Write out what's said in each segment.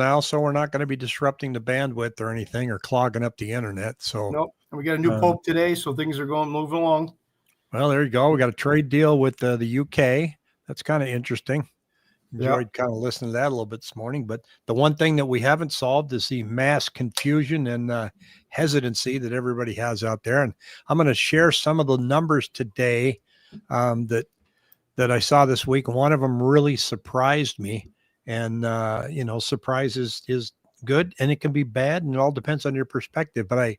now, so we're not going to be disrupting the bandwidth or anything or clogging up the internet. So nope. And we got a new pope today, so things are moving along. Well, there you go. We got a trade deal with the UK. That's kind of interesting. Enjoyed kind of listening to that a little bit this morning. But the one thing that we haven't solved is the mass confusion and hesitancy that everybody has out there. And I'm going to share some of the numbers today that I saw this week. One of them really surprised me. And, surprise is good and it can be bad. And it all depends on your perspective. But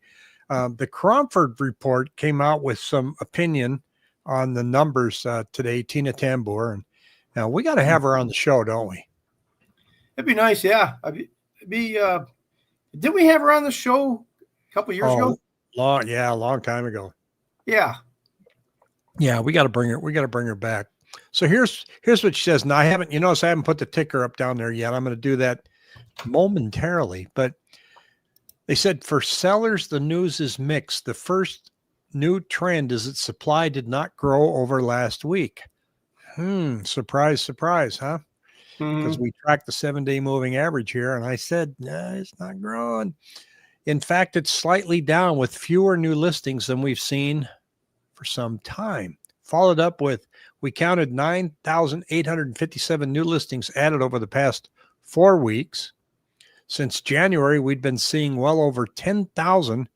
the Cromford report came out with some opinion on the numbers today, Tina Tambour. And now we got to have her on the show, don't we? It'd be nice. Yeah. Didn't we have her on the show a couple of years ago? A long time ago. Yeah. Yeah. We got to bring her back. So here's what she says. Now I haven't put the ticker up down there yet. I'm going to do that momentarily, but they said for sellers, the news is mixed. The first new trend is that supply did not grow over last week. Surprise, surprise, huh? Because we track the 7-day moving average here. And I said, nah, it's not growing. In fact, it's slightly down with fewer new listings than we've seen for some time. Followed up with, we counted 9,857 new listings added over the past 4 weeks. Since January, we'd been seeing well over 10,000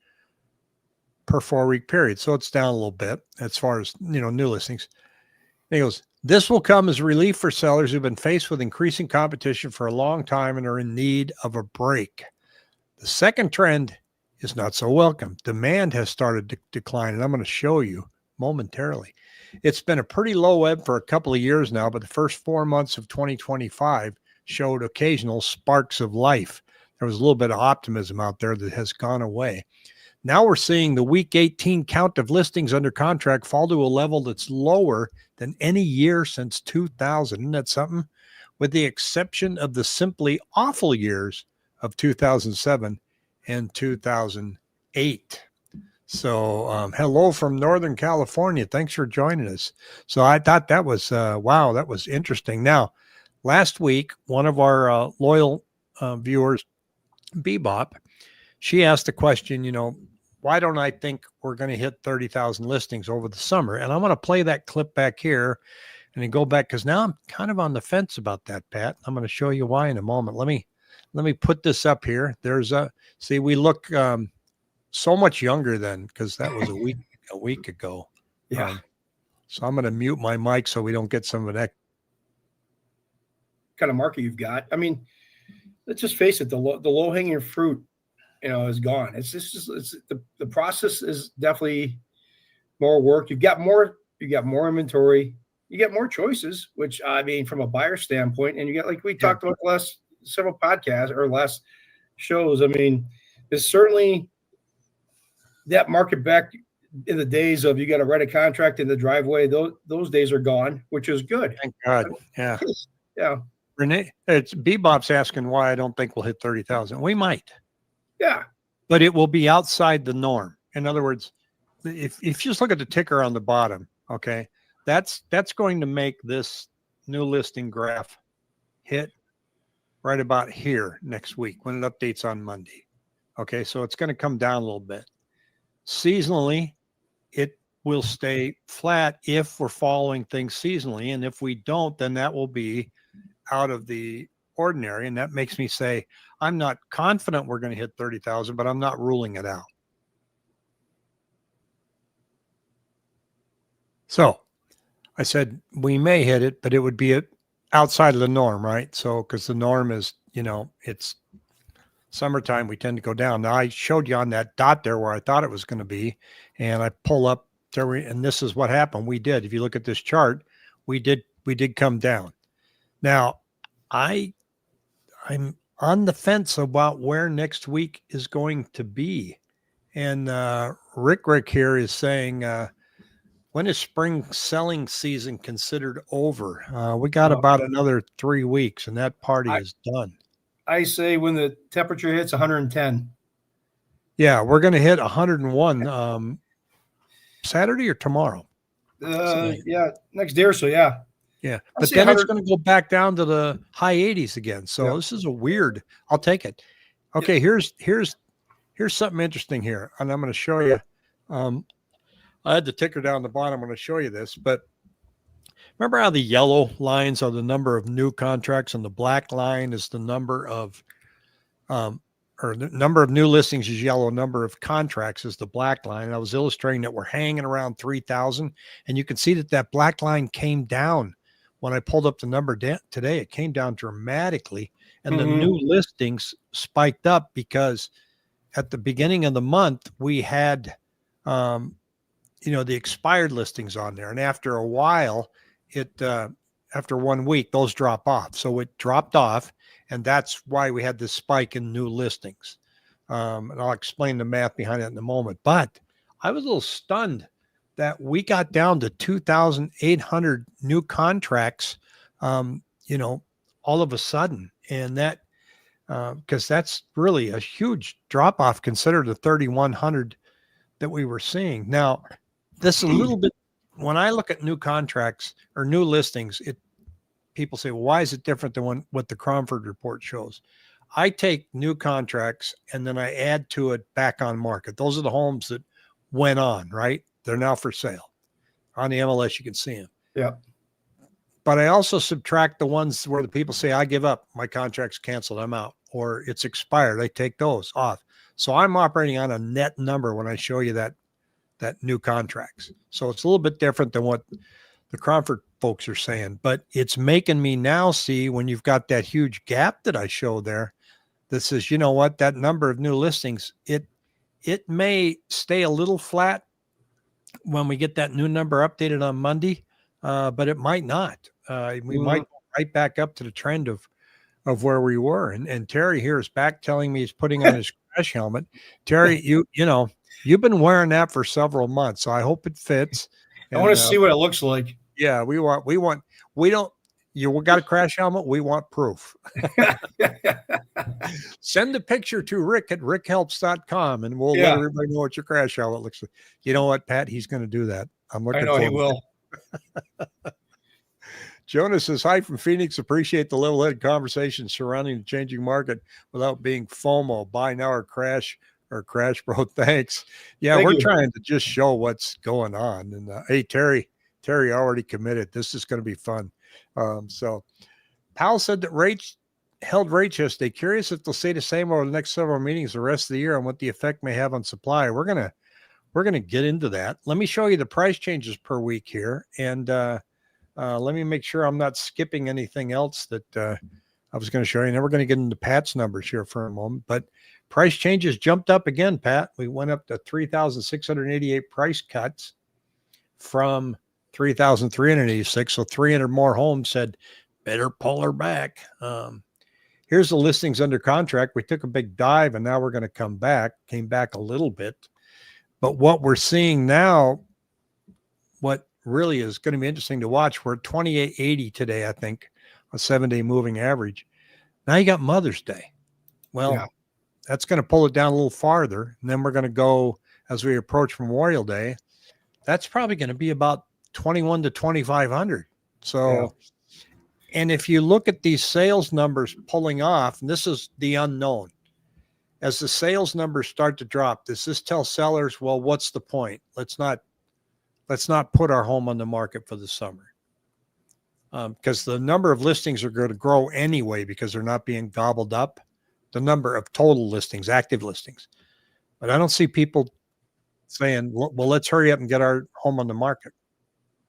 per 4-week period. So it's down a little bit as far as, new listings. And he goes, this will come as relief for sellers who've been faced with increasing competition for a long time and are in need of a break. The second trend is not so welcome. Demand has started to decline, and I'm going to show you momentarily. It's been a pretty low ebb for a couple of years now, but the first 4 months of 2025 showed occasional sparks of life. There was a little bit of optimism out there that has gone away. Now we're seeing the week 18 count of listings under contract fall to a level that's lower than any year since 2000. Isn't that something? With the exception of the simply awful years of 2007 and 2008. So hello from Northern California. Thanks for joining us. So I thought that was, wow, that was interesting. Now, last week, one of our loyal viewers, Bebop, she asked the question, why don't I think we're going to hit 30,000 listings over the summer? And I'm going to play that clip back here and then go back because now I'm kind of on the fence about that, Pat. I'm going to show you why in a moment. Let me put this up here. There's see, we look so much younger then because that was a week ago. Yeah. So I'm going to mute my mic so we don't get some of that kind of market you've got. I mean, let's just face it, the low hanging fruit, is gone. It's just the process is definitely more work. You've got more inventory, you get more choices, which I mean, from a buyer standpoint, and you get, like we talked about the last several podcasts or last shows. I mean, it's certainly that market back in the days of you got to write a contract in the driveway. Those days are gone, which is good. Thank God. Yeah. Yeah. Renee, it's Bebop's asking why I don't think we'll hit 30,000. We might. Yeah. But it will be outside the norm. In other words, if you just look at the ticker on the bottom, okay, that's going to make this new listing graph hit right about here next week when it updates on Monday. Okay, so it's going to come down a little bit. Seasonally, it will stay flat if we're following things seasonally. And if we don't, then that will be out of the ordinary. And that makes me say, I'm not confident we're going to hit 30,000, but I'm not ruling it out. So I said, we may hit it, but it would be outside of the norm, right? So, because the norm is, it's summertime, we tend to go down. Now I showed you on that dot there where I thought it was going to be, and I pull up there, and this is what happened. We did. If you look at this chart, we did come down. Now, I'm on the fence about where next week is going to be. And Rick here is saying, when is spring selling season considered over? We got about another 3 weeks, and that party is done. I say when the temperature hits 110. Yeah, we're going to hit 101 Saturday or tomorrow. Yeah, next day or so, yeah. Yeah, I but say then it's 100. going to go back down to the high 80s again. So Yeah. this is a weird. I'll take it. Okay, here's something interesting here, and I'm going to show you. I had the ticker down the bottom. I'm going to show you this, but remember how the yellow lines are the number of new contracts, and the black line is the number of, or the number of new listings is yellow, number of contracts is the black line. And I was illustrating that we're hanging around 3,000, and you can see that that black line came down when I pulled up the number today. It came down dramatically, and the new listings spiked up because at the beginning of the month we had, the expired listings on there, and after a while, after 1 week, those drop off. So it dropped off, and that's why we had this spike in new listings. And I'll explain the math behind it in a moment. But I was a little stunned that we got down to 2,800 new contracts, all of a sudden, and that because that's really a huge drop off considered the 3,100 that we were seeing. Now, this a little bit, when I look at new contracts or new listings, people say, well, why is it different than what the Cromford report shows? I take new contracts and then I add to it back on market. Those are the homes that went on, right? They're now for sale. On the MLS, you can see them. Yeah. But I also subtract the ones where the people say, I give up, my contract's canceled, I'm out, or it's expired. I take those off. So I'm operating on a net number when I show you that new contracts. So it's a little bit different than what the Cromford folks are saying, but it's making me now see when you've got that huge gap that I showed there that says, you know what, that number of new listings, it may stay a little flat when we get that new number updated on Monday, but it might not. We might go right back up to the trend of where we were. And Terry here is back telling me he's putting on his crash helmet. Terry, you've been wearing that for several months, so I hope it fits. I want to see what it looks like. Yeah, we don't. You got a crash helmet? We want proof. Send a picture to Rick at rickhelps.com and we'll let everybody know what your crash helmet looks like. You know what, Pat? He's going to do that. I'm looking I know for he will.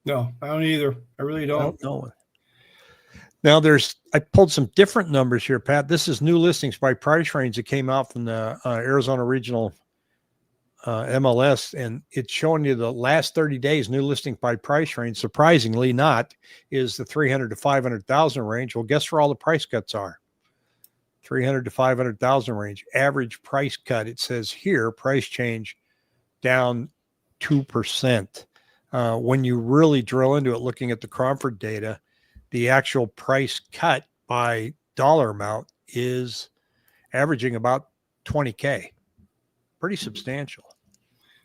No, I don't either. I really don't. I don't know. Now I pulled some different numbers here, Pat. This is new listings by price range that came out from the Arizona Regional MLS, and it's showing you the last 30 days new listing by price range. Surprisingly not, is the 300 to 500,000 range. Well, guess where all the price cuts are? 300 to 500,000 range. Average price cut, it says here, price change down 2%. When you really drill into it, looking at the Cromford data, the actual price cut by dollar amount is averaging about 20K. Pretty substantial.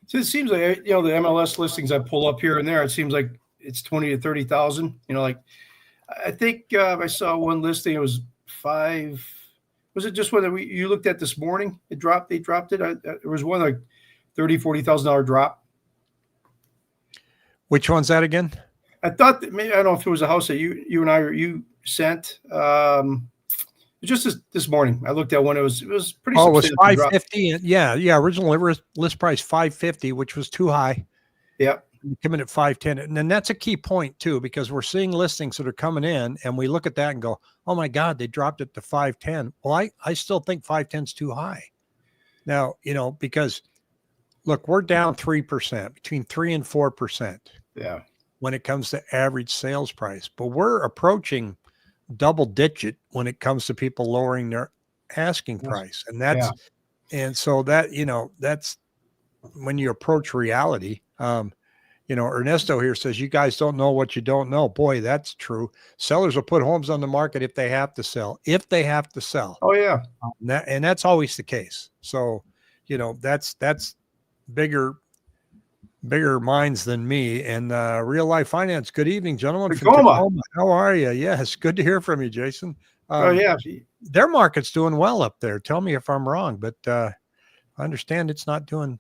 So it seems like, the MLS listings I pull up here and there, it seems like it's 20 to 30,000, like I think I saw one listing. It was 5. Was it just one that you looked at this morning? It dropped. They dropped it. There was one like $30,000-$40,000 drop. Which one's that again? I thought that maybe, I don't know if it was a house that you and you sent. Just this morning, I looked at one. It was pretty. Oh, it was substantial drop. 550. Yeah. Original list price 550, which was too high. Yeah. Coming at 510. And then that's a key point too, because we're seeing listings that are coming in and we look at that and go, oh my God, they dropped it to 510. Well, I still think 510 is too high. Now, because look, we're down 3%, between 3 and 4%. Yeah. When it comes to average sales price, but we're approaching double digit when it comes to people lowering their asking price. And and so that, that's when you approach reality. Ernesto here says, you guys don't know what you don't know. Boy, that's true. Sellers will put homes on the market if they have to sell. Oh yeah. And that's always the case. So, that's bigger minds than me. And Real Life Finance. Good evening, gentlemen. From Tacoma. How are you? Yes, good to hear from you, Jason. Yeah. Their market's doing well up there. Tell me if I'm wrong, but I understand it's not doing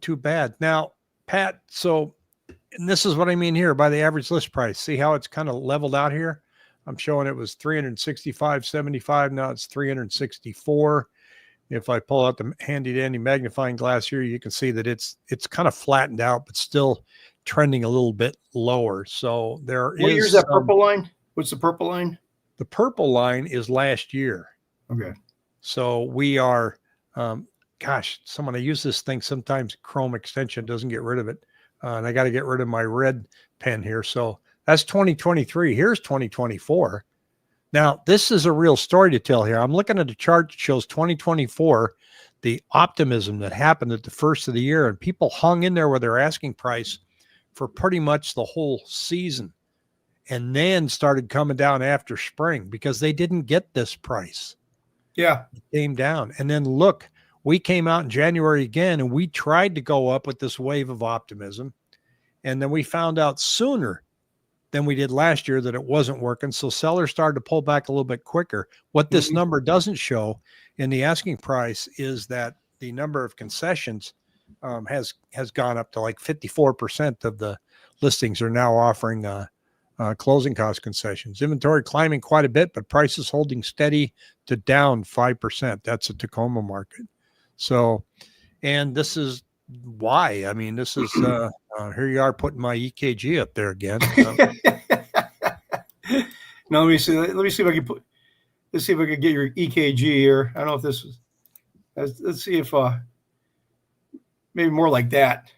too bad. Now, Pat, and this is what I mean here by the average list price. See how it's kind of leveled out here? I'm showing it was 365.75. Now it's 364. If I pull out the handy dandy magnifying glass here, you can see that it's kind of flattened out, but still trending a little bit lower. So what year's that purple line? What's the purple line? The purple line is last year. Okay. So we are, someone I use this thing sometimes. Chrome extension doesn't get rid of it, and I got to get rid of my red pen here. So that's 2023. Here's 2024. Now, this is a real story to tell here. I'm looking at a chart that shows 2024, the optimism that happened at the first of the year, and people hung in there with their asking price for pretty much the whole season, and then started coming down after spring because they didn't get this price. Yeah. It came down. And then look, we came out in January again, and we tried to go up with this wave of optimism, and then we found out sooner than we did last year that it wasn't working. So sellers started to pull back a little bit quicker. What this number doesn't show in the asking price is that the number of concessions has gone up to like 54% of the listings are now offering closing cost concessions. Inventory climbing quite a bit, but prices holding steady to down 5%. That's a Tacoma market. So, and this is why. I mean, this is here you are putting my EKG up there again. Now let me see if I can let's see if I can get your EKG here. I don't know if this is. Let's see if maybe more like that.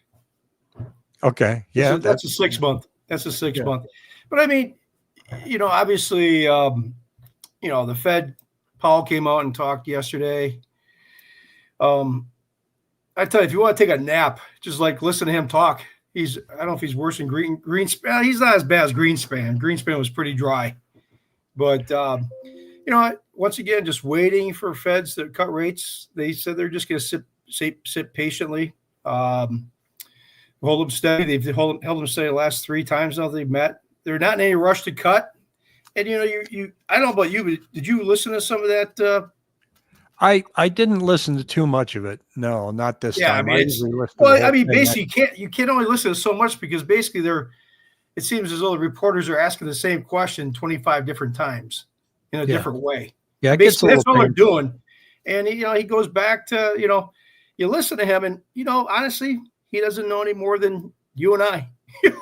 Okay, yeah, that's a 6 month. That's a 6 month. But I mean, obviously, the Fed, Powell came out and talked yesterday. I tell you, if you want to take a nap, just like listen to him talk. I don't know if he's worse than Greenspan. He's not as bad as Greenspan. Greenspan was pretty dry. But, once again, just waiting for Feds to cut rates. They said they're just going to sit patiently, hold them steady. They've held them steady the last 3 times now they've met. They're not in any rush to cut. And, I don't know about you, but did you listen to some of that? I didn't listen to too much of it. No, not this time. Basically, you can't only listen to so much because basically it seems as though the reporters are asking the same question 25 different times in a different way. Yeah, basically that's all they're doing. And he goes back to, you listen to him and, honestly, he doesn't know any more than you and I,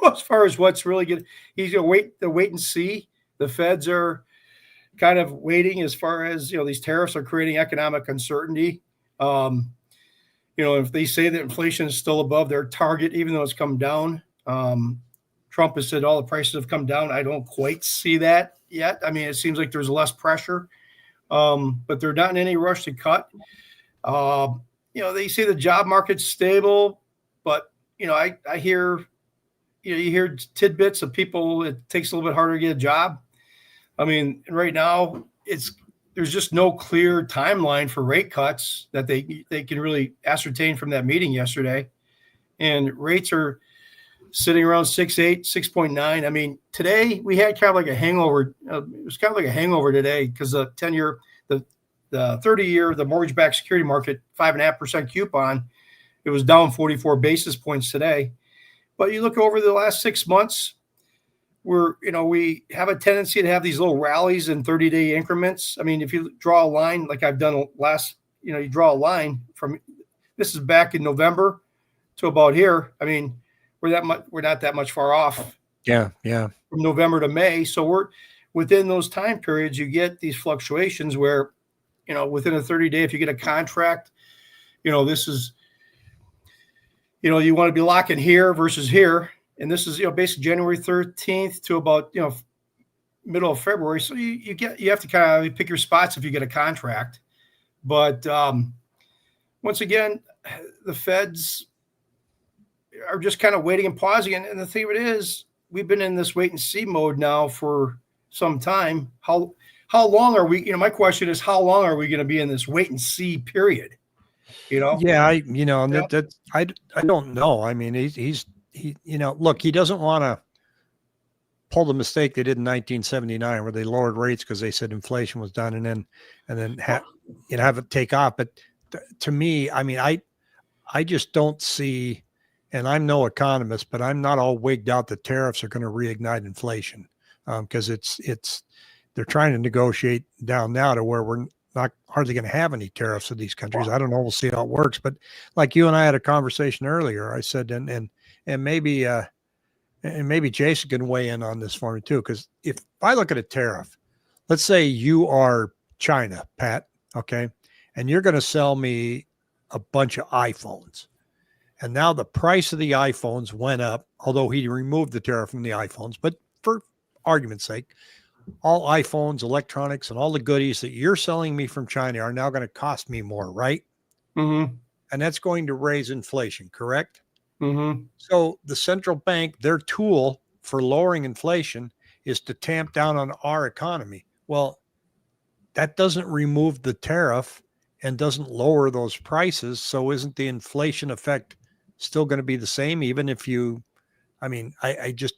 as far as what's really good. He's going to wait and see. The Feds are kind of waiting as far as, these tariffs are creating economic uncertainty. If they say that inflation is still above their target, even though it's come down, Trump has said all the prices have come down. I don't quite see that yet. I mean, it seems like there's less pressure, but they're not in any rush to cut. They say the job market's stable, but, I hear, you hear tidbits of people, it takes a little bit harder to get a job. I mean, right now there's just no clear timeline for rate cuts that they can really ascertain from that meeting yesterday. And rates are, sitting around 6.8, 6.9. I mean, today we had kind of like a hangover. It was kind of like a hangover today because the 10-year, the 30-year, the mortgage-backed security market, 5.5% coupon, it was down 44 basis points today. But you look over the last 6 months, we have a tendency to have these little rallies in 30-day increments. I mean, if you draw a line like I've done you draw a line from, this is back in November to about here. I mean, we're not that much far off. Yeah. From November to May. So we're within those time periods, you get these fluctuations where, within a 30-day, if you get a contract, this is, you want to be locking here versus here. And this is, basically January 13th to about, middle of February. So you have to kind of pick your spots if you get a contract. But once again, the Feds are just kind of waiting and pausing. And the thing of it is, we've been in this wait and see mode now for some time. How long are we, my question is, how long are we going to be in this wait and see period? Yeah, I don't know. I mean, he look, he doesn't want to pull the mistake they did in 1979 where they lowered rates because they said inflation was done, and then have it take off. But to me, I mean, I just don't see, and I'm no economist, but I'm not all wigged out that tariffs are going to reignite inflation, because they're trying to negotiate down now to where we're not hardly going to have any tariffs with these countries. I don't know. We'll see how it works. But like you and I had a conversation earlier, I said, and maybe Jason can weigh in on this for me too. Because if I look at a tariff, let's say you are China, Pat, okay, and you're going to sell me a bunch of iPhones, and now the price of the iPhones went up, although he removed the tariff from the iPhones. But for argument's sake, all iPhones, electronics, and all the goodies that you're selling me from China are now going to cost me more, right? Mm-hmm. And that's going to raise inflation, correct? Mm-hmm. So the central bank, their tool for lowering inflation is to tamp down on our economy. Well, that doesn't remove the tariff and doesn't lower those prices. So isn't the inflation effect still going to be the same? Even if I just,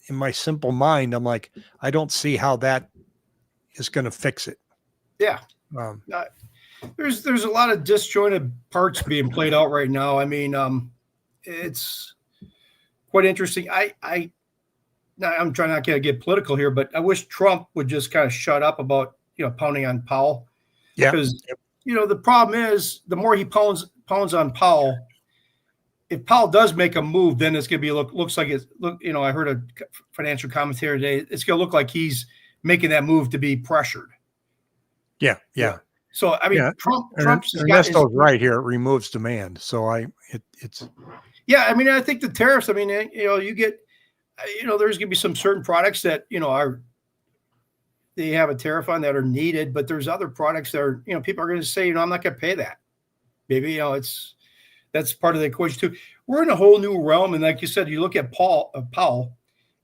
in my simple mind, I'm like, I don't see how that is going to fix it. Yeah. There's a lot of disjointed parts being played out right now. I mean, it's quite interesting. I'm trying not to get political here, but I wish Trump would just kind of shut up about, pounding on Powell. Yeah. Because, the problem is the more he pounds on Powell, if Powell does make a move, then it's going to be looks like I heard a financial commentator today. It's going to look like he's making that move to be pressured. Yeah. So I mean, Trump's Ernesto's right here. It removes demand. So it's. Yeah, I mean, I think the tariffs. I mean, you get, there's going to be some certain products that they have a tariff on that are needed, but there's other products that are people are going to say I'm not going to pay that. Maybe that's part of the equation too. We're in a whole new realm, and like you said, you look at Powell,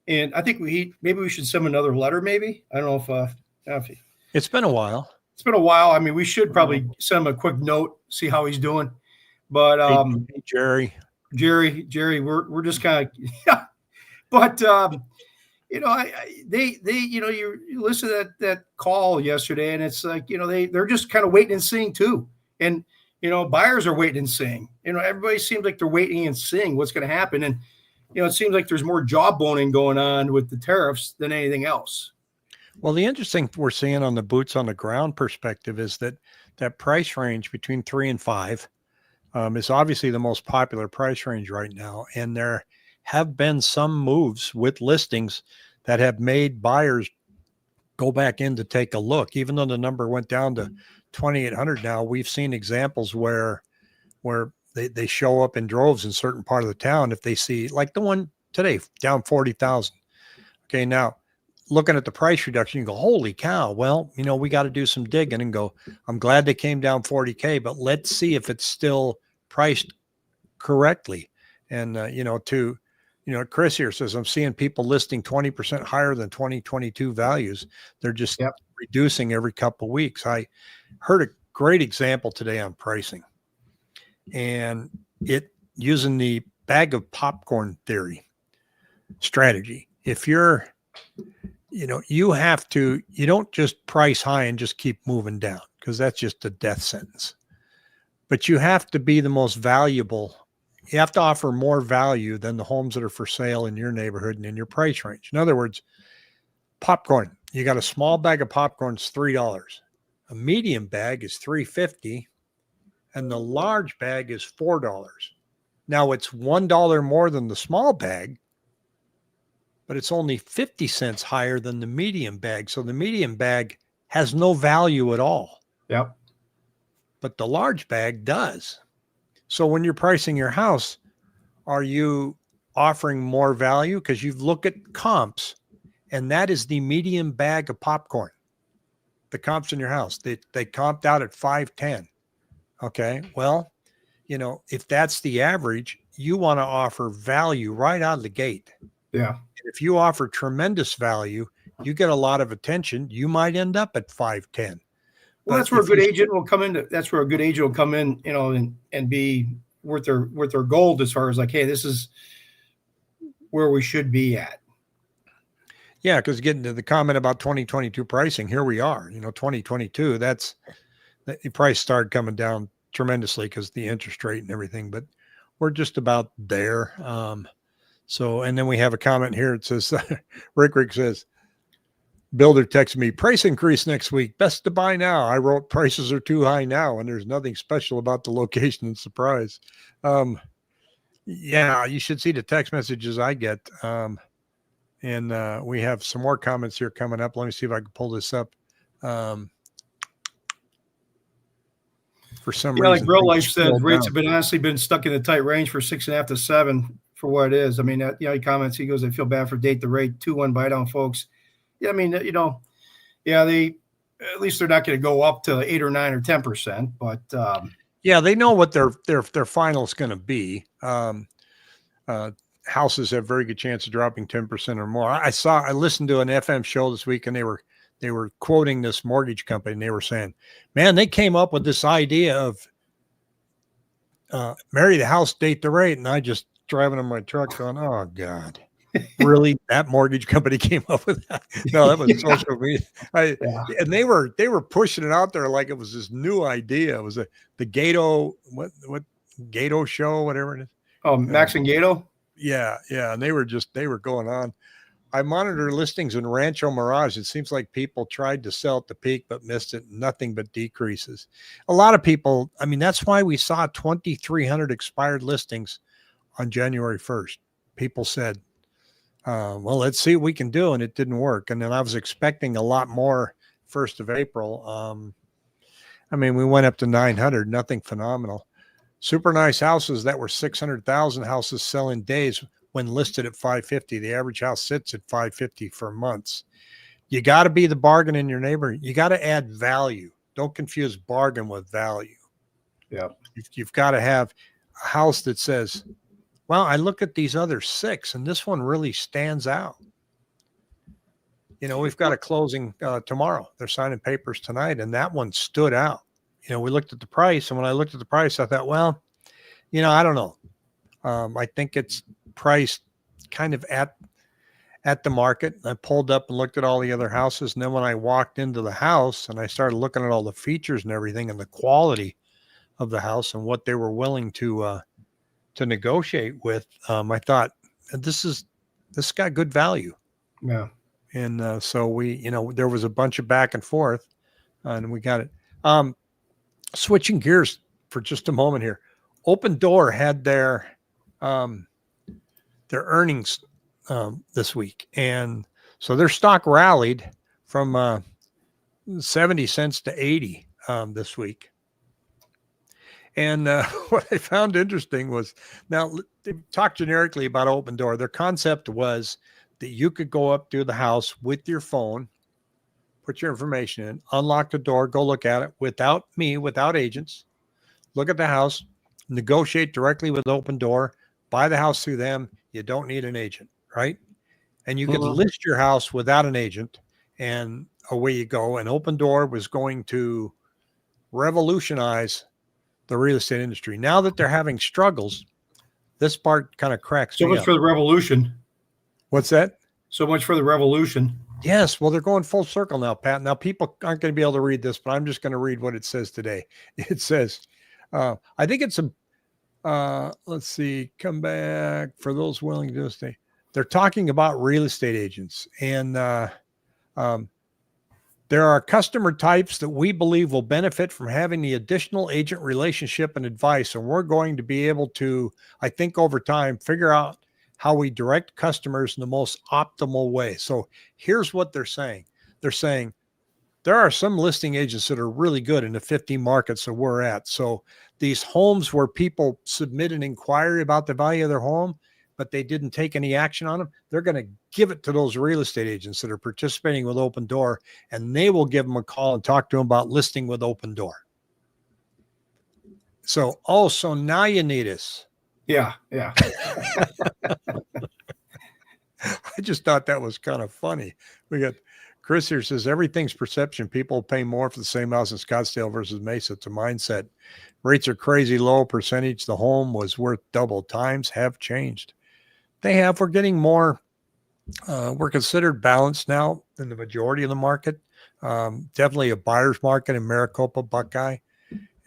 and I think maybe we should send him another letter. Maybe I don't know if it's been a while. It's been a while. I mean, we should probably send him a quick note, see how he's doing. But hey, Jerry, we're just kind of yeah. But you listen to that call yesterday, and it's like they're just kind of waiting and seeing too, and. Buyers are waiting and seeing. Everybody seems like they're waiting and seeing what's going to happen. And, it seems like there's more jawboning going on with the tariffs than anything else. Well, the interesting we're seeing on the boots on the ground perspective is that price range between 3 and 5 is obviously the most popular price range right now. And there have been some moves with listings that have made buyers go back in to take a look, even though the number went down to 2,800 now. We've seen examples where they show up in droves in certain part of the town. If they see, like the one today, down 40,000. Okay. Now looking at the price reduction, you go, holy cow. Well, we got to do some digging and go, I'm glad they came down 40K, but let's see if it's still priced correctly. And, Chris here says, I'm seeing people listing 20% higher than 2022 values. They're just reducing every couple of weeks. I heard a great example today on pricing, and it using the bag of popcorn theory. strategy. If you're, you have to, you don't just price high and just keep moving down, because that's just a death sentence. But you have to be the most valuable. You have to offer more value than the homes that are for sale in your neighborhood and in your price range. In other words, popcorn. You got a small bag of popcorn is $3. A medium bag is $3.50, and the large bag is $4. Now it's $1 more than the small bag, but it's only 50 cents higher than the medium bag. So the medium bag has no value at all. Yep. But the large bag does. So when you're pricing your house, are you offering more value? Because you look at comps, and that is the medium bag of popcorn. The comps in your house, they comped out at 5.10. Okay. Well, if that's the average, you want to offer value right out of the gate. Yeah. If you offer tremendous value, you get a lot of attention. You might end up at 5.10. Well, that's where a good agent will come in. That's where a good agent will come in, and be worth their gold, as far as like, hey, this is where we should be at. Yeah, because getting to the comment about 2022 pricing, here we are. 2022, the price started coming down tremendously because the interest rate and everything, but we're just about there. And then we have a comment here. It says, Rick says, builder texted me, price increase next week, best to buy now. I wrote, prices are too high now, and there's nothing special about the location and surprise. Yeah, you should see the text messages I get. And we have some more comments here coming up. Let me see if I can pull this up. For some reason, like Real Life said, rates have honestly been stuck in a tight range for 6.5 to 7 for what it is. I mean, he comments, he goes, I feel bad for date the rate 2-1 buy down folks. Yeah, I mean, they at least they're not going to go up to 8 or 9 or 10%, but yeah, they know what their final is going to be. Houses have very good chance of dropping 10% or more. I listened to an FM show this week, and they were quoting this mortgage company, and they were saying, man, they came up with this idea of marry the house, date the rate. And I just driving in my truck going, oh God, really? That mortgage company came up with that? No, that was social media. And they were pushing it out there like it was this new idea. It was the Gato, what Gato show, whatever it is. Oh, Max and Gato. Yeah. And they were going on. I monitor listings in Rancho Mirage. It seems like people tried to sell at the peak, but missed it. Nothing but decreases. A lot of people, I mean, that's why we saw 2,300 expired listings on January 1st. People said, well, let's see what we can do. And it didn't work. And then I was expecting a lot more 1st of April. I mean, we went up to 900, nothing phenomenal. Super nice houses that were 600,000 houses selling days when listed at 550. The average house sits at 550 for months. You got to be the bargain in your neighborhood. You got to add value. Don't confuse bargain with value. Yeah. You've got to have a house that says, well, I look at these other 6 and this one really stands out. We've got a closing tomorrow. They're signing papers tonight, and that one stood out. We looked at the price, and when I looked at the price, I thought, well, I don't know. I think it's priced kind of at the market. I pulled up and looked at all the other houses. And then when I walked into the house and I started looking at all the features and everything and the quality of the house and what they were willing to negotiate with, I thought, this got good value. Yeah. And so we, there was a bunch of back and forth, and we got it. Switching gears for just a moment here. Open Door had their earnings this week, and so their stock rallied from 70 cents to 80 this week. And what I found interesting was, now they talked generically about Open Door. Their concept was that you could go up to the house with your phone, put your information in, unlock the door, go look at it without agents, look at the house, negotiate directly with Open Door, buy the house through them. You don't need an agent, right? And you could list your house without an agent, and away you go. And Open Door was going to revolutionize the real estate industry. Now that they're having struggles, this part kind of cracks me So much up. for the revolution. What's that? So much for the revolution. Yes. Well, they're going full circle now, Pat. Now people aren't going to be able to read this, but I'm just going to read what it says today. It says, I think it's let's see, come back for those willing to stay. They're talking about real estate agents, and there are customer types that we believe will benefit from having the additional agent relationship and advice. And we're going to be able to, I think, over time, figure out how we direct customers in the most optimal way. So here's what they're saying. They're saying there are some listing agents that are really good in the 50 markets that we're at. So these homes where people submit an inquiry about the value of their home, but they didn't take any action on them, they're going to give it to those real estate agents that are participating with Open Door, and they will give them a call and talk to them about listing with Open Door. So, so now you need us. Yeah, yeah. I just thought that was kind of funny. We got Chris here says, everything's perception. People pay more for the same house in Scottsdale versus Mesa. It's a mindset. Rates are crazy low. Percentage the home was worth double. Times have changed. They have. We're getting more. We're considered balanced now in the majority of the market. Definitely a buyer's market in Maricopa, Buckeye.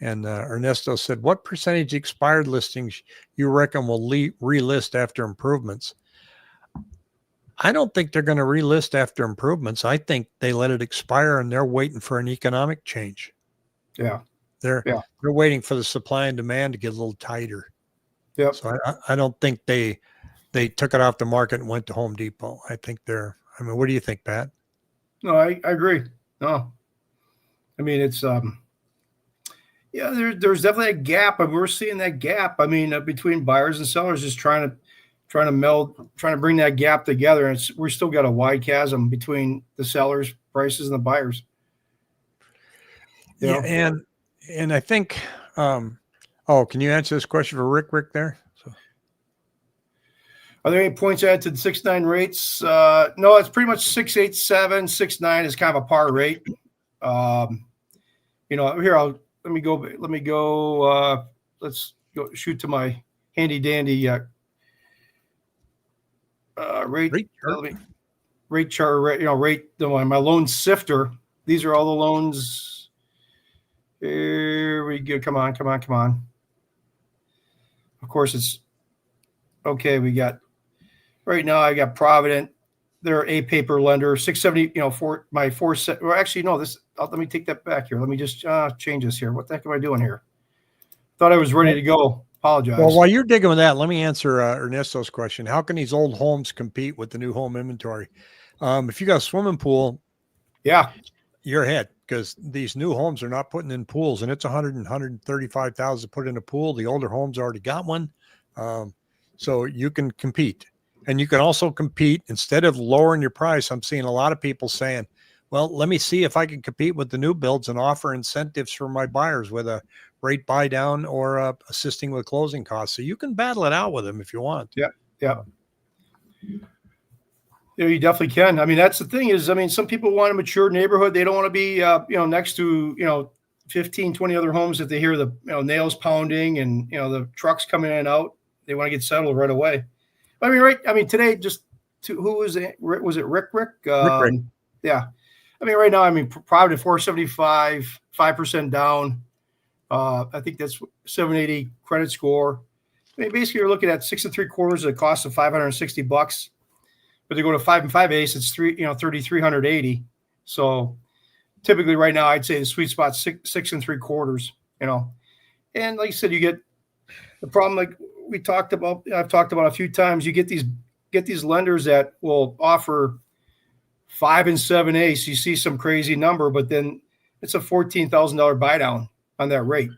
And Ernesto said, what percentage expired listings you reckon will relist after improvements? I don't think they're going to relist after improvements. I think they let it expire and they're waiting for an economic change. Yeah. They're waiting for the supply and demand to get a little tighter. Yep. So I don't think they took it off the market and went to Home Depot. I think what do you think, Pat? No, I agree. No, I mean, it's, there's definitely a gap, and we're seeing that gap. I mean, between buyers and sellers, is trying to meld, trying to bring that gap together. And we still got a wide chasm between the sellers' prices and the buyers. Yeah. And I think, can you answer this question for Rick there? So. Are there any points added to the 6.9 rates? No, it's pretty much 6.87, 6.9 is kind of a par rate. Here, let me go. Let's go shoot to my handy dandy rate chart. My loan sifter. These are all the loans. Here we go. Come on. Of course, it's okay. We got right now. I got Provident. They're a paper lender. 670. For my 4 set. Well, actually, no. Let me take that back here. Let me just change this here. What the heck am I doing here? Thought I was ready to go. Apologize. Well, while you're digging with that, let me answer Ernesto's question. How can these old homes compete with the new home inventory? If you got a swimming pool, you're ahead, because these new homes are not putting in pools, and it's $135,000 to put in a pool. The older homes already got one. So you can compete, and you can also compete instead of lowering your price. I'm seeing a lot of people saying, well, let me see if I can compete with the new builds and offer incentives for my buyers with a rate buy down or assisting with closing costs. So you can battle it out with them if you want. Yeah. You definitely can. I mean, that's the thing is, some people want a mature neighborhood. They don't want to be, next to, 15, 20 other homes that they hear the nails pounding and, the trucks coming in and out. They want to get settled right away. Today, who was it? Was it Rick? Rick. Yeah. Right now, Provident 475, 5% down. I think that's 780 credit score. Basically, you're looking at 6 3/4 at a cost of $560. But they go to 5 5/8, it's 3,380. So typically, right now, I'd say the sweet spot 6 3/4. And like I said, you get the problem like I've talked about a few times. You get these lenders that will offer 5 and 7/8. You see some crazy number, but then it's a $14,000 buy down on that rate.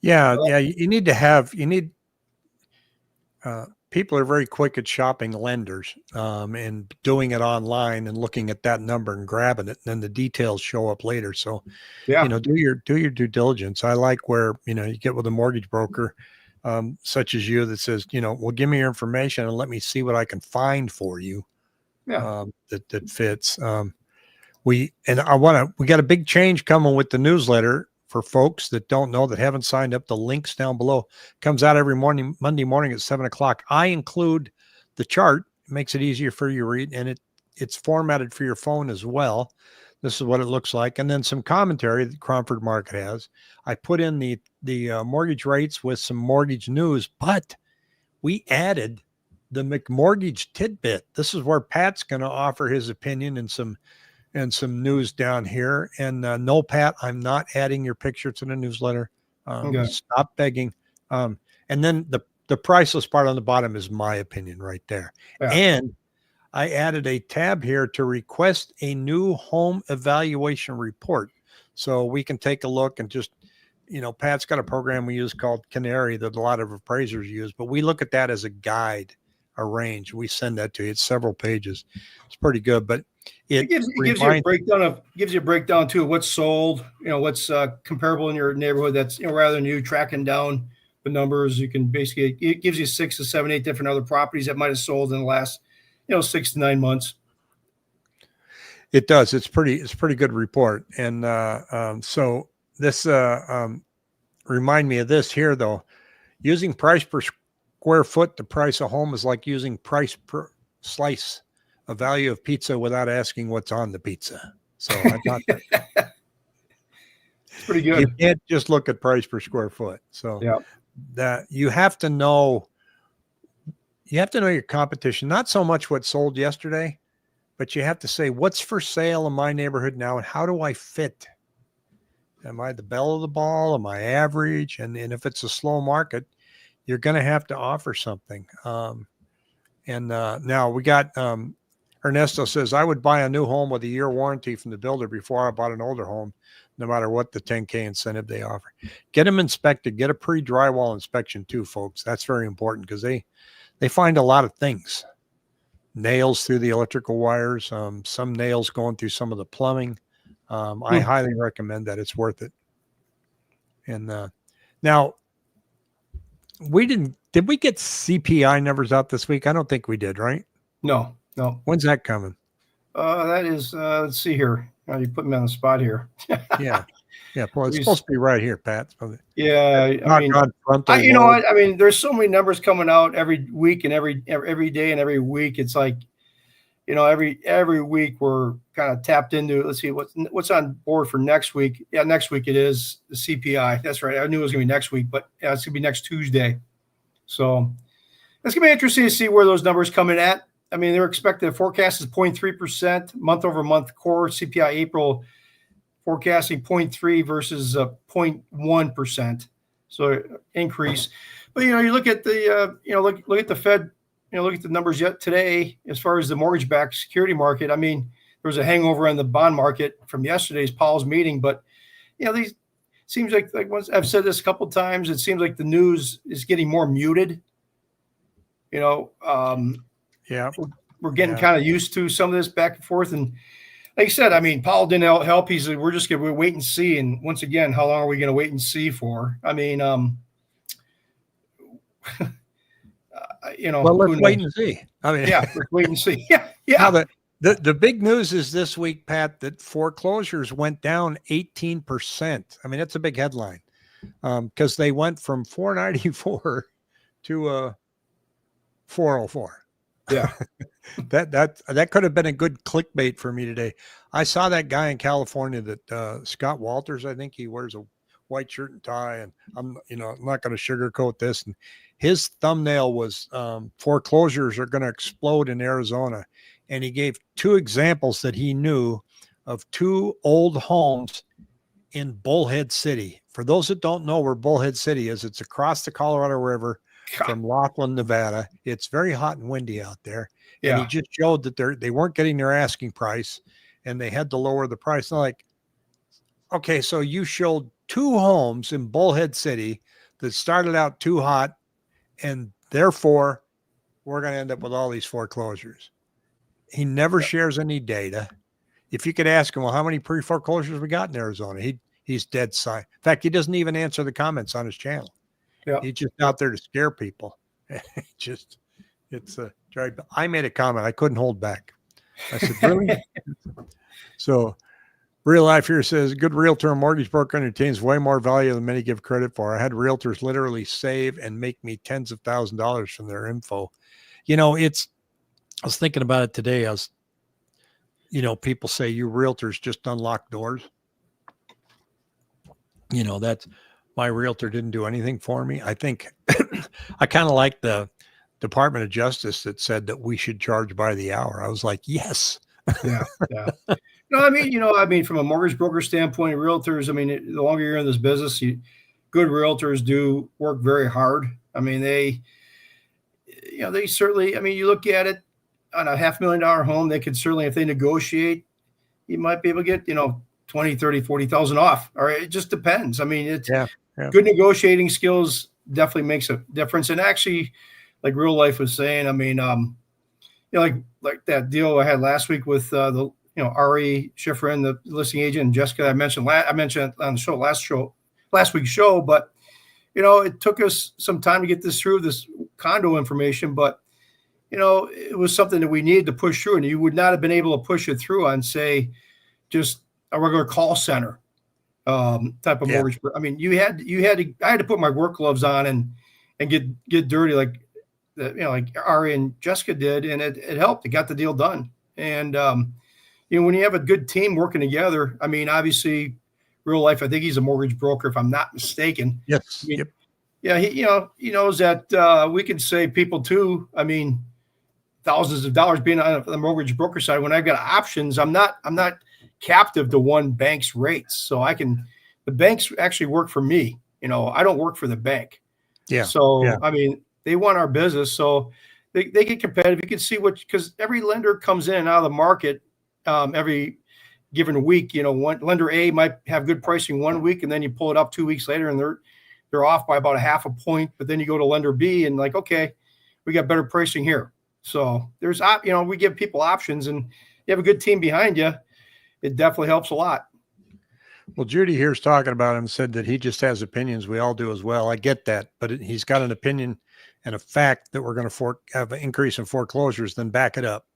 Yeah. People are very quick at shopping lenders and doing it online and looking at that number and grabbing it, and then the details show up later. So, do your due diligence. I like where, you get with a mortgage broker such as you that says, well, give me your information and let me see what I can find for you. That fits. We got a big change coming with the newsletter for folks that don't know, that haven't signed up. The links down below. Comes out every Monday morning at 7:00. I include the chart makes it easier for you to read, and it's formatted for your phone as well. This is what it looks like, and then some commentary that Cromford Market has. I put in the mortgage rates with some mortgage news, but we added the McMortgage tidbit. This is where Pat's going to offer his opinion and some news down here. And no, Pat, I'm not adding your picture to the newsletter. Okay. Stop begging. And then the priceless part on the bottom is my opinion right there. Yeah. And I added a tab here to request a new home evaluation report. So we can take a look and just, Pat's got a program we use called Canary that a lot of appraisers use, but we look at that as a guide, a range. We send that to you. It's several pages. It's pretty good, but it gives you a breakdown too of what's sold, what's comparable in your neighborhood. That's, rather than you tracking down the numbers, you can basically, it gives you 6 to 7, 8 different other properties that might have sold in the last 6 to 9 months. It does. It's pretty good report. And so this remind me of this here though. Using price per square foot to price a home is like using price per slice, a value of pizza without asking what's on the pizza. So I thought it's pretty good. You can't just look at price per square foot. So yeah, that you have to know your competition, not so much what sold yesterday, but you have to say, what's for sale in my neighborhood now? And how do I fit? Am I the belle of the ball? Am I average? And if it's a slow market, you're going to have to offer something. Now we got, Ernesto says, I would buy a new home with a year warranty from the builder before I bought an older home, no matter what the 10K incentive they offer. Get them inspected, get a pre-drywall inspection too, folks. That's very important because they find a lot of things. Nails through the electrical wires, some nails going through some of the plumbing. I highly recommend that. It's worth it. And now, did we get CPI numbers out this week? I don't think we did, right? No. When's that coming? That is, let's see here. Now you put me on the spot here. Yeah. Well, it's supposed to be right here, Pat. Yeah. I mean, you know what? I mean, there's so many numbers coming out every week and every day and every week. It's like, every week we're kind of tapped into, let's see what's on board for next week. Yeah. Next week it is the CPI. That's right. I knew it was going to be next week, but yeah, it's going to be next Tuesday. So it's going to be interesting to see where those numbers come in at. I mean, they're expected, the forecast is 0.3% month over month core CPI April forecasting 0.3 versus 0.1%. So increase. But, you look at the, look at the Fed, look at the numbers yet today, as far as the mortgage-backed security market. I mean, there was a hangover on the bond market from yesterday's Powell's meeting, but, these seems like once I've said this a couple of times, it seems like the news is getting more muted. Yeah, we're getting kind of used to some of this back and forth. And like I said, I mean, Powell didn't help. He said, we're just going to wait and see. And once again, how long are we going to wait and see for? I mean, well, let's wait and see. I mean, let's wait and see. Yeah. Now the big news is this week, Pat, that foreclosures went down 18%. I mean, that's a big headline because they went from 494 to 404. Yeah. that could have been a good clickbait for me today. I saw that guy in California that Scott Walters, I think he wears a white shirt and tie, and I'm not going to sugarcoat this. And his thumbnail was foreclosures are going to explode in Arizona. And he gave 2 examples that he knew of 2 old homes in Bullhead City. For those that don't know where Bullhead City is, it's across the Colorado River from Laughlin, Nevada. It's very hot and windy out there. Yeah. And he just showed that they weren't getting their asking price and they had to lower the price. And I'm like, okay, so you showed 2 homes in Bullhead City that started out too hot, and therefore we're going to end up with all these foreclosures. He never shares any data. If you could ask him, well, how many pre-foreclosures we got in Arizona? He's dead silent. In fact, he doesn't even answer the comments on his channel. Yeah. He's just out there to scare people. I made a comment. I couldn't hold back. I said, really? So Real Life here says, good realtor and mortgage broker entertains way more value than many give credit for. I had realtors literally save and make me tens of thousands of dollars from their info. I was thinking about it today. People say you realtors just unlock doors. That's my realtor didn't do anything for me. I think I kind of like the Department of Justice that said that we should charge by the hour. I was like, yes. Yeah, yeah. No, I mean, from a mortgage broker standpoint, realtors, I mean, the longer you're in this business, good realtors do work very hard. I mean, they certainly, I mean, you look at it on a $500,000 home, they could certainly, if they negotiate, you might be able to get, 20, 30, 40,000 off. All right. It just depends. I mean, it's good negotiating skills definitely makes a difference. And actually, like real life was saying, I mean, like that deal I had last week with Ari Schifrin, the listing agent, and Jessica. I mentioned it on the last week's show, but it took us some time to get this condo information, but it was something that we needed to push through, and you would not have been able to push it through on, say, just a regular call center type of mortgage. I mean, I had to put my work gloves on and get dirty like Ari and Jessica did, and it helped. It got the deal done. And when you have a good team working together, I mean, obviously, real life, I think he's a mortgage broker, if I'm not mistaken. Yes. I mean, yeah, he knows that we can save people too. I mean, thousands of dollars being on the mortgage broker side. When I've got options, I'm not captive to one bank's rates. So the banks actually work for me. I don't work for the bank. Yeah. So, I mean, they want our business. So they get competitive. You can see because every lender comes in and out of the market every given week. One lender A might have good pricing 1 week, and then you pull it up 2 weeks later and they're off by about a half a point. But then you go to lender B and like, okay, we got better pricing here. So we give people options, and you have a good team behind you. It definitely helps a lot. Well, Judy here's talking about him, said that he just has opinions. We all do as well. I get that, but he's got an opinion and a fact that we're going to have an increase in foreclosures. Then back it up.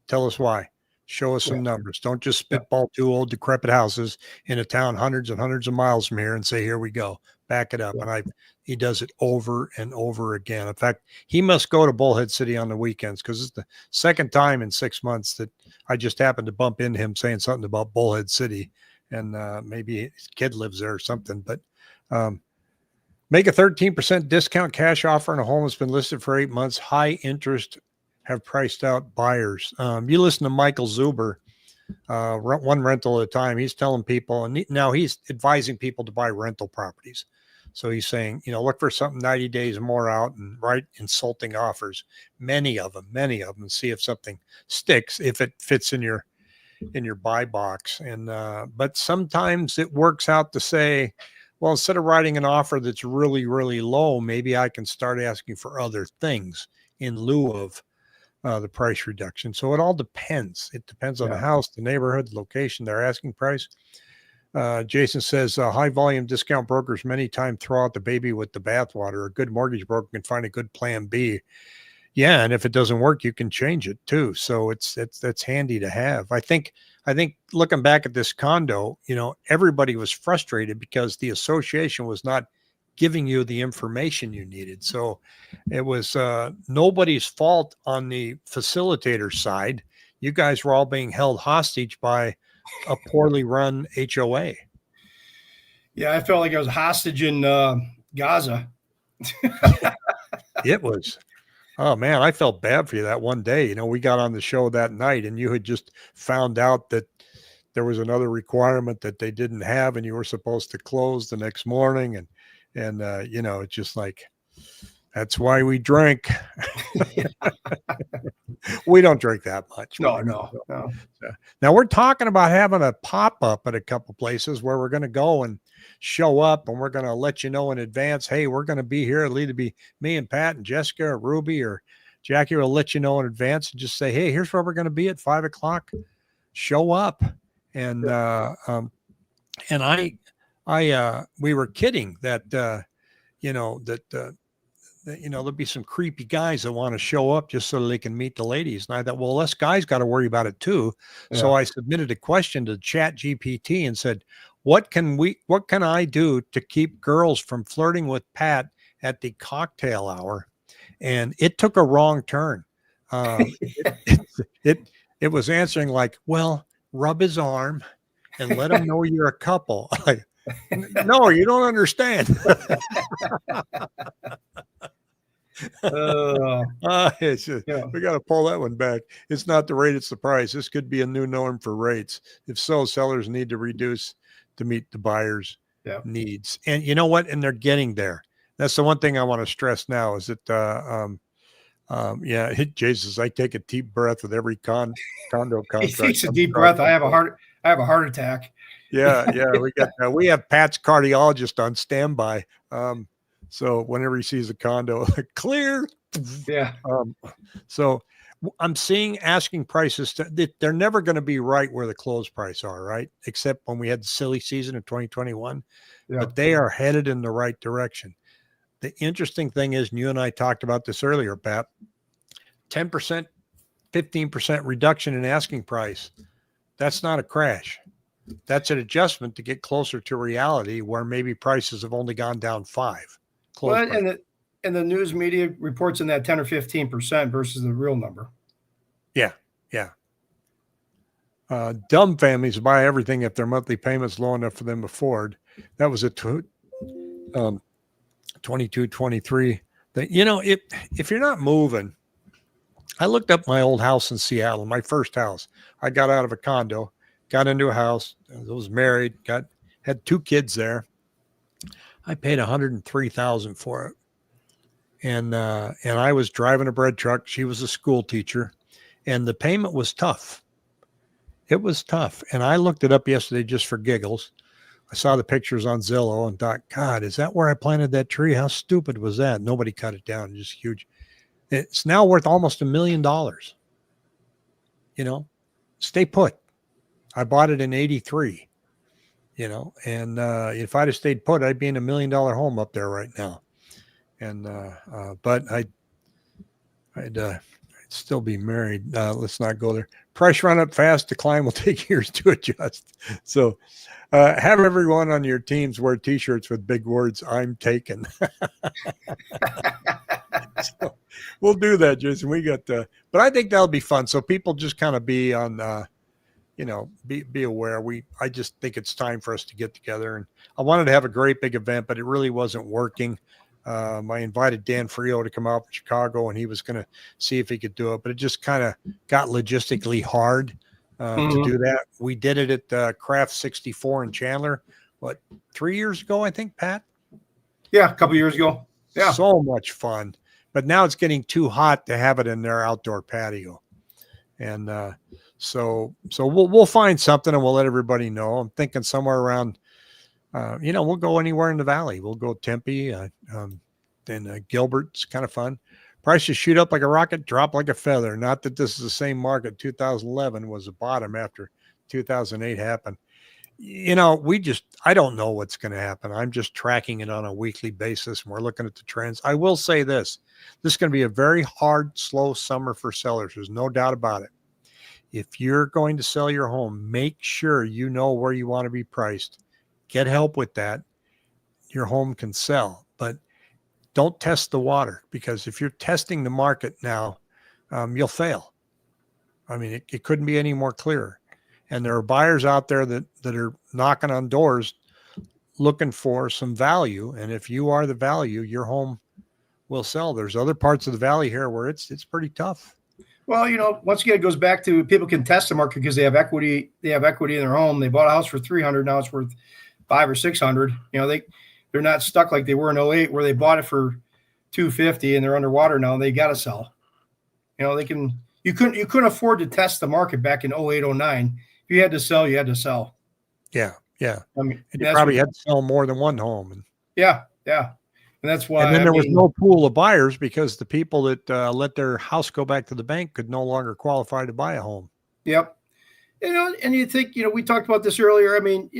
Tell us why. Show us some numbers. Don't just spitball two old decrepit houses in a town hundreds and hundreds of miles from here and say, here we go. Back it up. And he does it over and over again. In fact, he must go to Bullhead City on the weekends, because it's the second time in 6 months that I just happened to bump into him saying something about Bullhead City, and maybe his kid lives there or something. But make a 13% discount cash offer on a home that's been listed for 8 months. High interest have priced out buyers. You listen to Michael Zuber, one rental at a time. He's telling people, and now he's advising people to buy rental properties. So he's saying, look for something 90 days or more out and write insulting offers, many of them, and see if something sticks, if it fits in your buy box. And but sometimes it works out to say, well, instead of writing an offer that's really, really low, maybe I can start asking for other things in lieu of the price reduction. So it all depends. It depends on the house, the neighborhood, the location, their asking price. Jason says high volume discount brokers many times throw out the baby with the bathwater. A good mortgage broker can find a good plan B. Yeah, and if it doesn't work, you can change it too. So that's handy to have. I think looking back at this condo, everybody was frustrated because the association was not giving you the information you needed. So it was nobody's fault on the facilitator side. You guys were all being held hostage by a poorly run HOA. Yeah, I felt like I was hostage in Gaza. It was. Oh man, I felt bad for you that one day. We got on the show that night and you had just found out that there was another requirement that they didn't have, and you were supposed to close the next morning. And it's just like, that's why we drink. We don't drink that much. No. Now we're talking about having a pop-up at a couple places where we're going to go and show up, and we're going to let you know in advance, hey, we're going to be here. It'll either be me and Pat and Jessica or Ruby or Jackie will let you know in advance and just say, hey, here's where we're going to be at 5:00. Show up. And we were kidding that, there'll be some creepy guys that want to show up just so they can meet the ladies. And I thought, well, us guys got to worry about it too. Yeah. So I submitted a question to ChatGPT and said, what can I do to keep girls from flirting with Pat at the cocktail hour? And it took a wrong turn. It it was answering like, well, rub his arm and let him know you're a couple. Like, no, you don't understand. It's just, we got to pull that one back. It's not the rate, it's the price. This could be a new norm for rates. If so, sellers need to reduce to meet the buyer's needs. And you know what? And they're getting there. That's the one thing I want to stress now is that, Jesus, I take a deep breath with every condo contract. He takes a deep breath. I have a heart attack. Yeah. We have Pat's cardiologist on standby. So whenever he sees a condo, clear. Yeah. So I'm seeing asking prices. They're never going to be right where the close price are, right? Except when we had the silly season of 2021. Yeah. But they are headed in the right direction. The interesting thing is, and you and I talked about this earlier, Pat, 10%, 15% reduction in asking price. That's not a crash. That's an adjustment to get closer to reality where maybe prices have only gone down 5%. Well, and the news media reports in that 10 or 15% versus the real number. Yeah. Dumb families buy everything if their monthly payment's low enough for them to afford. That was a 22, 23. That, if you're not moving, I looked up my old house in Seattle, my first house. I got out of a condo, got into a house, I was married, had 2 kids there. I paid $103,000 for it. And I was driving a bread truck. She was a school teacher, and the payment was tough. It was tough. And I looked it up yesterday just for giggles. I saw the pictures on Zillow and thought, God, is that where I planted that tree? How stupid was that? Nobody cut it down. It's just huge. It's now worth almost $1 million. Stay put. I bought it in 83, and if I'd have stayed put, I'd be in $1 million home up there right now. And, but I'd still be married. Let's not go there. Price run up fast, decline will take years to adjust. So, have everyone on your teams wear t-shirts with big words, I'm taken. So we'll do that, Jason. We got, but I think that'll be fun. So people just kind of be on, be aware. I just think it's time for us to get together, and I wanted to have a great big event, but it really wasn't working. I invited Dan Frio to come out from Chicago, and he was going to see if he could do it, but it just kind of got logistically hard to do that. We did it at Craft 64 in Chandler, 3 years ago, I think, Pat? Yeah, a couple years ago. Yeah. So much fun. But now it's getting too hot to have it in their outdoor patio. And so we'll find something and we'll let everybody know. I'm thinking somewhere around, we'll go anywhere in the valley. We'll go Tempe, then Gilbert's kind of fun. Prices shoot up like a rocket, drop like a feather. Not that this is the same market. 2011 was the bottom after 2008 happened. I don't know what's going to happen. I'm just tracking it on a weekly basis, and we're looking at the trends. I will say this is going to be a very hard, slow summer for sellers. There's no doubt about it. If you're going to sell your home, make sure you know where you want to be priced. Get help with that. Your home can sell, but don't test the water, because if you're testing the market now, you'll fail. I mean, it couldn't be any more clearer. And there are buyers out there that are knocking on doors looking for some value. And if you are the value, your home will sell. There's other parts of the valley here where it's pretty tough. Well, once again, it goes back to people can test the market because they have equity. They have equity in their home. They bought a house for $300. Now it's worth $500 or $600. They're not stuck like they were in 08 where they bought it for $250 and they're underwater now. They got to sell. You couldn't afford to test the market back in 08, 09. If you had to sell, you had to sell. Yeah. I mean, you probably had to sell more than one home. Yeah. And that's why. And then there was no pool of buyers because the people that let their house go back to the bank could no longer qualify to buy a home. Yep. And you think, we talked about this earlier. I mean,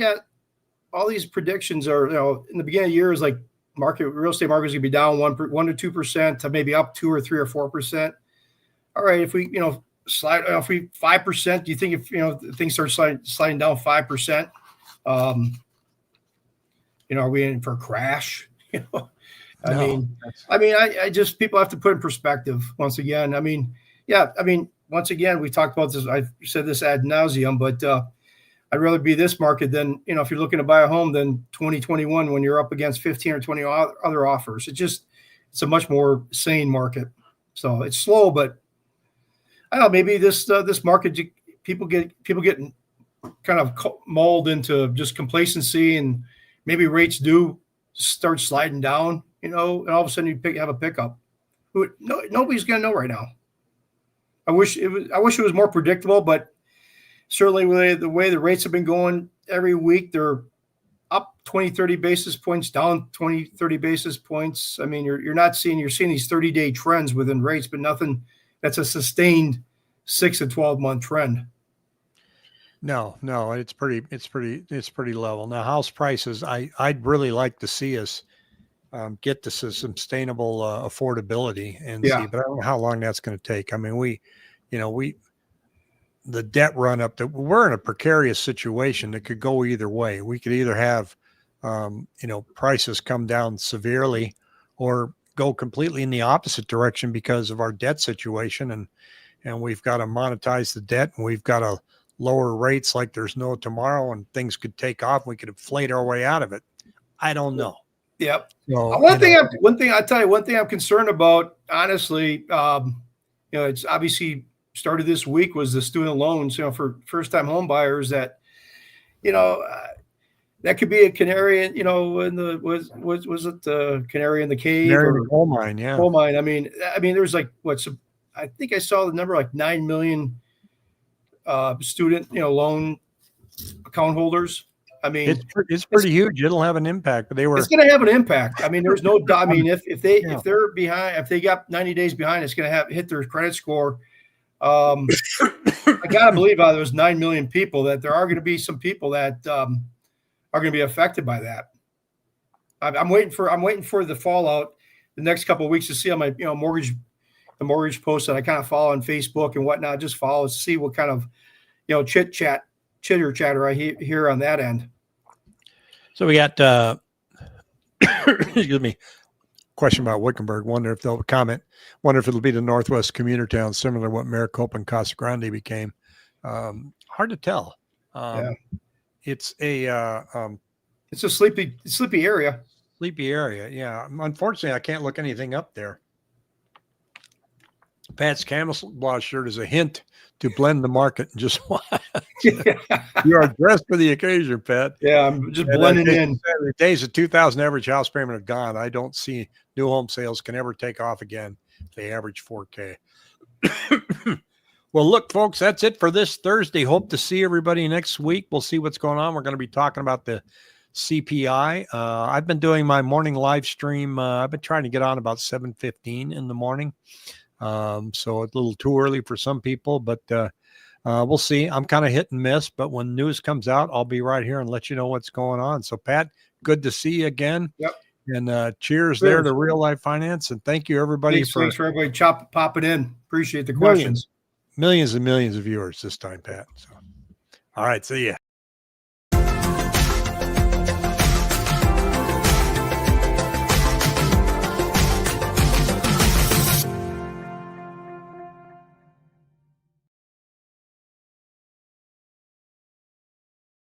all these predictions are, in the beginning of the year is like real estate market is going to be down 1 to 2% to maybe up 2 or 3 or 4%. All right. If we, slide, if we 5%, do you think if, things start sliding down 5%, are we in for a crash? I just, people have to put in perspective once again. once again, we talked about this. I've said this ad nauseum, but I'd rather be this market than, if you're looking to buy a home, than 2021 when you're up against 15 or 20 other offers. It's a much more sane market. So it's slow, but I don't know, maybe this market, people get kind of mulled into just complacency, and maybe rates do start sliding down, and all of a sudden you have a pickup. Nobody's going to know right now. I wish it was more predictable, but certainly the way the rates have been going every week, they're up 20, 30 basis points, down 20, 30 basis points. I mean, you're seeing these 30-day trends within rates, but nothing that's a sustained 6 to 12-month trend. No, it's pretty level. Now, house prices, I'd really like to see us get to sustainable affordability and see, but I don't know how long that's going to take. I mean, the debt run up, that we're in a precarious situation that could go either way. We could either have, prices come down severely, or go completely in the opposite direction because of our debt situation. And we've got to monetize the debt, and we've got to lower rates like there's no tomorrow, and things could take off. We could inflate our way out of it. I don't know. Yep. So, one thing I'm concerned about, honestly, it's obviously started this week, was the student loans, for first-time home buyers, that, that could be a canary, in was it the canary in the cave, or coal mine? Yeah. Coal mine. I mean, there's like, I think I saw the number, like 9 million student, loan account holders. I mean, it's pretty huge. It'll have an impact, but it's going to have an impact. I mean, there's no doubt. I mean, if they're behind, if they got 90 days behind, it's going to hit their credit score. I gotta believe out of those 9 million people that there are going to be some people that are going to be affected by that. I'm waiting for the fallout the next couple of weeks to see how my the mortgage posts that I kind of follow on Facebook and whatnot. Just follow to see what kind of chitter chatter I hear on that end. So we got excuse me. Question about Wickenburg. Wonder if they'll comment. Wonder if it'll be the Northwest commuter town, similar to what Maricopa and Casa Grande became. Hard to tell. It's a sleepy area. Sleepy area. Yeah. Unfortunately, I can't look anything up there. Pat's camouflage shirt is a hint to blend the market and just you are dressed for the occasion, Pat. Yeah, I'm just blending in. The days of 2,000 average house payment are gone. I don't see new home sales can ever take off again. They average 4K. Well, look, folks, that's it for this Thursday. Hope to see everybody next week. We'll see what's going on. We're going to be talking about the CPI. I've been doing my morning live stream. I've been trying to get on about 7:15 in the morning. So a little too early for some people, but we'll see. I'm kind of hit and miss, but when news comes out, I'll be right here and let you know what's going on. So, Pat, good to see you again. Yep. And cheers there to Real Life Finance. And thank you, everybody. Thanks for everybody popping in. Appreciate the millions, questions. Millions and millions of viewers this time, Pat. So, all right. See ya.